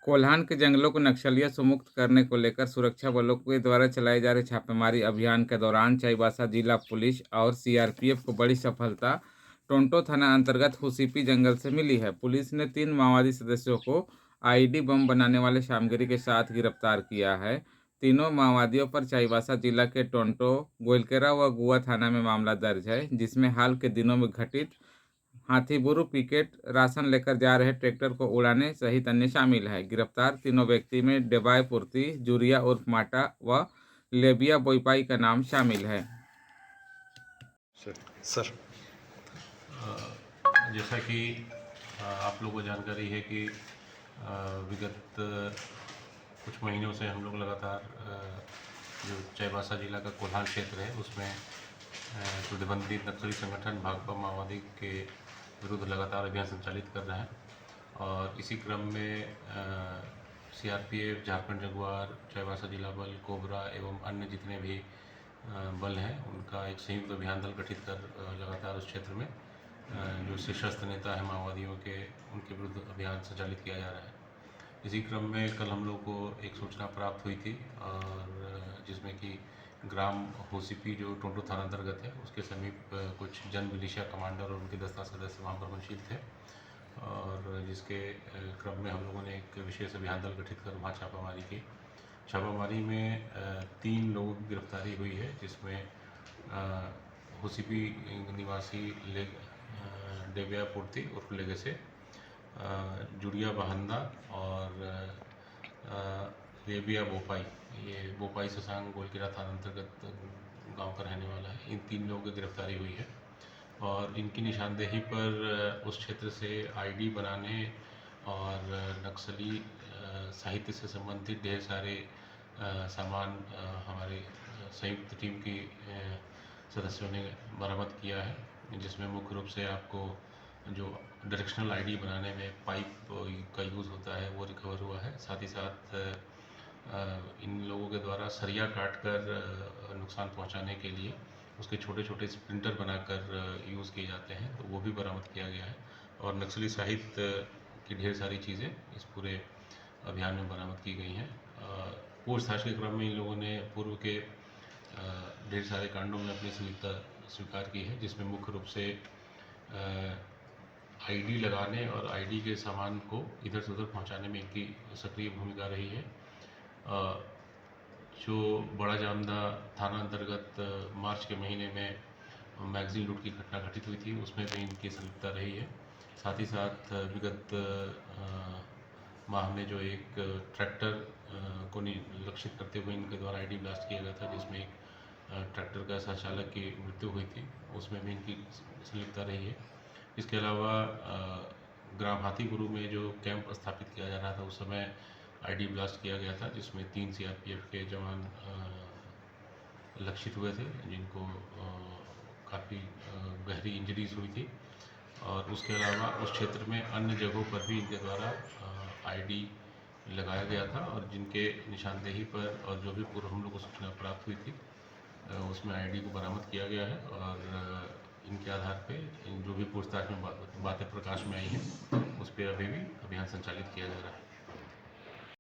कोल्हान के जंगलों को नक्सलियों से मुक्त करने को लेकर सुरक्षा बलों के द्वारा चलाए जा रहे छापेमारी अभियान के दौरान चाईबासा जिला पुलिस और सीआरपीएफ को बड़ी सफलता टोंटो थाना अंतर्गत हुसीपी जंगल से मिली है। पुलिस ने 3 माओवादी सदस्यों को आईडी बम बनाने वाले सामग्री के साथ गिरफ्तार किया है। तीनों माओवादियों पर चाईबासा जिला के टोंटो, गोइलकेरा व गुआ थाना में मामला दर्ज है, जिसमें हाल के दिनों में घटित हाथीबुरु पिकेट राशन लेकर जा रहे ट्रैक्टर को उड़ाने सहित अन्य शामिल है। गिरफ्तार तीनों व्यक्ति में डेबाय पूर्ति, जूरिया उर्फ माटा व लेबिया बोईपाई का नाम शामिल है। सर जैसा कि आप लोगों को जानकारी है कि विगत कुछ महीनों से हम लोग लगातार जो चाईबासा जिला का कोल्हान क्षेत्र है उसमें प्रतिबंधित नक्सली संगठन भाकपा माओवादी के विरुद्ध लगातार अभियान संचालित कर रहे हैं और इसी क्रम में सीआरपीएफ, झारखंड जगुआर, चाईबासा जिला बल, कोबरा एवं अन्य जितने भी बल हैं उनका एक संयुक्त अभियान दल गठित कर लगातार उस क्षेत्र में जो शीर्षस्थ नेता है माओवादियों के उनके विरुद्ध अभियान संचालित किया जा रहा है। इसी क्रम में कल हम लोग को एक सूचना प्राप्त हुई थी और जिसमें कि ग्राम होसीपी जो टोंटो थाना अंतर्गत है उसके समीप कुछ जन मिलिशिया कमांडर और उनके 10 सदस्य वहाँ पर मौजूद थे और जिसके क्रम में हम लोगों ने एक विशेष अभियान दल गठित कर वहाँ छापामारी की। छापामारी में 3 लोगों की गिरफ्तारी हुई है, जिसमें होसीपी निवासी डेबिया पूर्ति उर्फ लेगे से जुड़िया बहंदा और लेबिया बोपाई, ये बोपाई ससांग गोलकेरा थाना अंतर्गत गांव का रहने वाला है। इन 3 लोगों की गिरफ्तारी हुई है और इनकी निशानदेही पर उस क्षेत्र से आईडी बनाने और नक्सली साहित्य से संबंधित ढेर सारे सामान हमारे संयुक्त टीम की सदस्यों ने बरामद किया है, जिसमें मुख्य रूप से आपको जो डायरेक्शनल आईडी बनाने में पाइप का यूज़ होता है वो रिकवर हुआ है। साथ ही साथ इन लोगों के द्वारा सरिया काट कर नुकसान पहुंचाने के लिए उसके छोटे छोटे स्प्लिंटर बनाकर यूज़ किए जाते हैं, तो वो भी बरामद किया गया है और नक्सली साहित्य की ढेर सारी चीज़ें इस पूरे अभियान में बरामद की गई हैं। पूछताछ के क्रम में इन लोगों ने पूर्व के ढेर सारे कांडों में अपनी संलिप्तता स्वीकार की है, जिसमें मुख्य रूप से आईडी लगाने और आईडी के सामान को इधर से उधर पहुंचाने में इनकी सक्रिय भूमिका रही है। जो बड़ा जामदा थाना अंतर्गत मार्च के महीने में मैगजीन लूट की घटना घटित हुई थी, उसमें भी इनकी संलिप्तता रही है। साथ ही साथ विगत माह में जो एक ट्रैक्टर को लक्षित करते हुए इनके द्वारा आईडी ब्लास्ट किया गया था, जिसमें एक ट्रैक्टर का संचालक की मृत्यु हुई थी, उसमें भी इनकी संलिप्तता रही है। इसके अलावा ग्राम हाथीबुरु में जो कैंप स्थापित किया जा रहा था उस समय आईडी ब्लास्ट किया गया था, जिसमें 3 सीआरपीएफ के जवान लक्षित हुए थे, जिनको काफ़ी गहरी इंजरीज हुई थी और उसके अलावा उस क्षेत्र में अन्य जगहों पर भी इनके द्वारा आईडी लगाया गया था और जिनके निशानदेही पर और जो भी पूर्व हम लोग को सूचना प्राप्त हुई थी उसमें आईडी को बरामद किया गया है और इनके आधार पे जो भी पूछताछ में बातें प्रकाश में आई हैं उस पर अभी भी अभियान संचालित किया जा रहा है।